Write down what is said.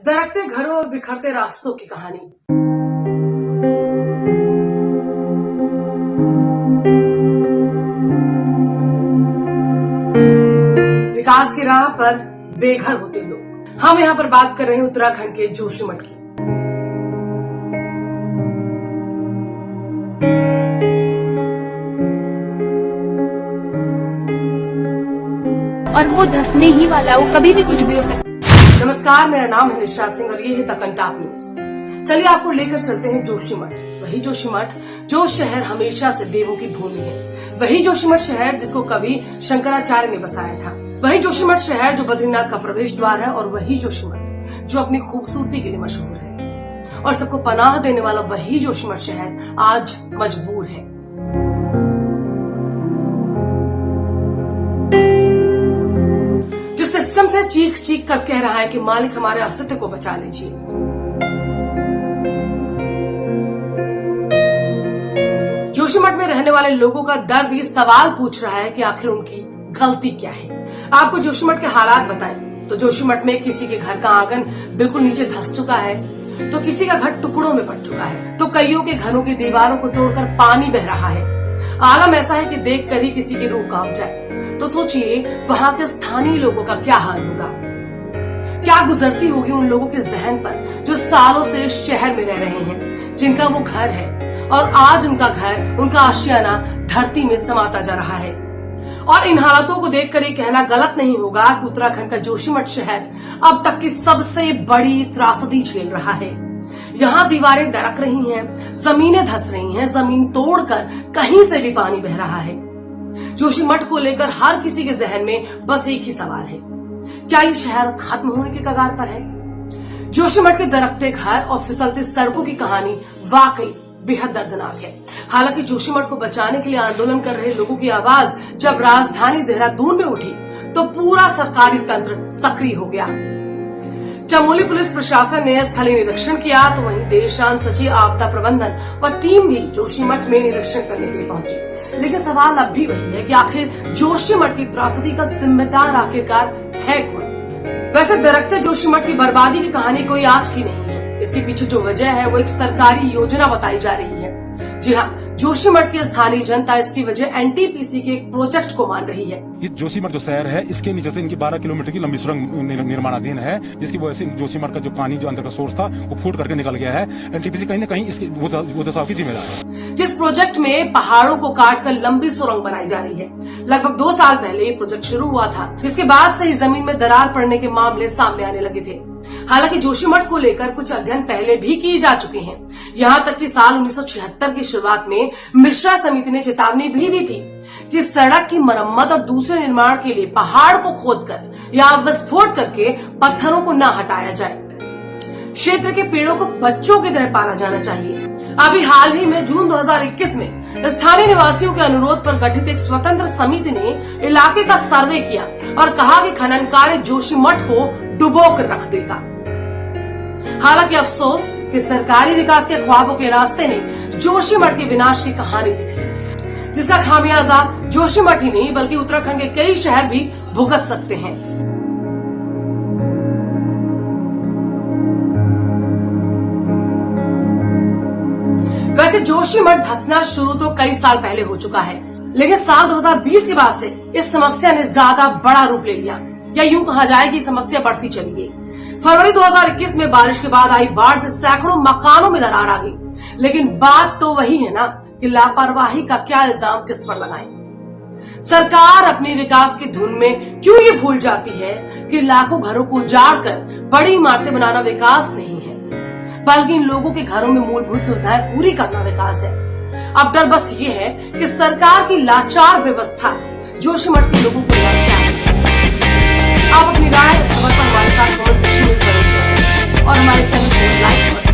दरकते घरों और बिखरते रास्तों की कहानी। विकास की राह पर बेघर होते लोग। हम यहाँ पर बात कर रहे हैं उत्तराखंड के जोशीमठ की। और वो धंसने ही वाला, वो कभी भी कुछ भी हो सकता। नमस्कार, मेरा नाम है निशा सिंह और ये है द टॉप न्यूज। चलिए आपको लेकर चलते हैं जोशीमठ। वही जोशीमठ जो शहर हमेशा से देवों की भूमि है। वही जोशीमठ शहर जिसको कभी शंकराचार्य ने बसाया था। वही जोशीमठ शहर जो बद्रीनाथ का प्रवेश द्वार है। और वही जोशीमठ जो अपनी खूबसूरती के लिए मशहूर है। और सबको पनाह देने वाला वही जोशीमठ शहर आज मजबूर है। सिस्टम से चीख चीख कर कह रहा है कि मालिक हमारे अस्तित्व को बचा लीजिए। जोशीमठ में रहने वाले लोगों का दर्द ये सवाल पूछ रहा है कि आखिर उनकी गलती क्या है। आपको जोशीमठ के हालात बताएं तो जोशीमठ में किसी के घर का आंगन बिल्कुल नीचे धंस चुका है, तो किसी का घर टुकड़ों में बट चुका है, तो कईयों के घरों की दीवारों को तोड़कर पानी बह रहा है। आलम ऐसा है कि देख कर ही किसी की रूह कांप जाए। तो सोचिए वहाँ के स्थानीय लोगों का क्या हाल होगा, क्या गुजरती होगी उन लोगों के जहन पर जो सालों से इस शहर में रह रहे हैं, जिनका वो घर है और आज उनका घर, उनका आशियाना धरती में समाता जा रहा है। और इन हालातों को देखकर ये कहना गलत नहीं होगा कि उत्तराखंड का जोशीमठ शहर अब तक की सबसे बड़ी त्रासदी झेल रहा है। यहाँ दीवारें दरक रही हैं, जमीनें धंस रही हैं, जमीन तोड़कर कहीं से भी पानी बह रहा है। जोशीमठ को लेकर हर किसी के जहन में बस एक ही सवाल है, क्या ये शहर खत्म होने के कगार पर है? जोशीमठ के दरकते घर और फिसलती सड़कों की कहानी वाकई बेहद दर्दनाक है। हालांकि जोशीमठ को बचाने के लिए आंदोलन कर रहे लोगों की आवाज जब राजधानी देहरादून में उठी तो पूरा सरकारी तंत्र सक्रिय हो गया। चमोली पुलिस प्रशासन ने स्थलीय निरीक्षण किया तो वहीं देर शाम सचिव आपदा प्रबंधन व टीम भी जोशीमठ में निरीक्षण करने के लिए पहुंची। लेकिन सवाल अब भी वही है कि आखिर जोशीमठ की त्रासदी का जिम्मेदार आखिरकार है कौन? वैसे दरकते जोशीमठ की बर्बादी की कहानी कोई आज की नहीं है। इसके पीछे जो वजह है वो एक सरकारी योजना बताई जा रही है। जी हाँ, जोशीमठ की स्थानीय जनता इसकी वजह एनटीपीसी के एक प्रोजेक्ट को मान रही है। ये जोशीमठ जो शहर है, इसके नीचे से इनकी 12 किलोमीटर की लंबी सुरंग निर्माणाधीन है, जिसकी वजह से जोशीमठ का जो पानी जो अंदर का सोर्स था वो फूट करके निकल गया है। एनटीपीसी कहीं न कहीं इसकी वो दशा की जिम्मेदार है। जिस प्रोजेक्ट में पहाड़ों को काटकर लंबी सुरंग बनाई जा रही है। लगभग 2 साल पहले ये प्रोजेक्ट शुरू हुआ था, जिसके बाद से ही जमीन में दरार पड़ने के मामले सामने आने लगे थे। हालांकि जोशीमठ को लेकर कुछ अध्ययन पहले भी किए जा चुके हैं। यहाँ तक कि साल 1976 की शुरुआत में मिश्रा समिति ने चेतावनी भी दी थी कि सड़क की मरम्मत और दूसरे निर्माण के लिए पहाड़ को खोदकर या विस्फोट करके पत्थरों को न हटाया जाए। क्षेत्र के पेड़ों को बच्चों की तरह पाला जाना चाहिए। अभी हाल ही में जून 2021 में स्थानीय निवासियों के अनुरोध पर गठित एक स्वतंत्र समिति ने इलाके का सर्वे किया और कहा कि खनन कार्य जोशीमठ को डुबो कर रख देगा। हालांकि अफसोस कि सरकारी विकास के ख्वाबों के रास्ते ने जोशीमठ के विनाश की कहानी लिख ली, जिसका खामियाजा जोशीमठ ही नहीं बल्कि उत्तराखंड के कई शहर भी भुगत सकते हैं। वैसे जोशीमठ धंसना शुरू तो कई साल पहले हो चुका है, लेकिन साल 2020 के बाद से इस समस्या ने ज्यादा बड़ा रूप ले लिया, या यूं कहा जाए कि समस्या बढ़ती चली गई। फरवरी 2021 में बारिश के बाद आई बाढ़ से सैकड़ों मकानों में दरार आ गई। लेकिन बात तो वही है ना कि लापरवाही का क्या इल्जाम किस पर लगाएं? सरकार अपने विकास की धुन में क्यों ये भूल जाती है कि लाखों घरों को उजाड़ कर बड़ी इमारतें बनाना विकास नहीं है, बल्कि इन लोगों के घरों में मूलभूत सुविधाएं पूरी करना विकास है। अब डर बस ये है कि सरकार की लाचार व्यवस्था जोशीमठ के लोगों को लाचार। आप अपनी राय इस खबर पर हमारे साथ कमेंट सेक्शन में जरूर शेयर करें और हमारे चैनल को लाइक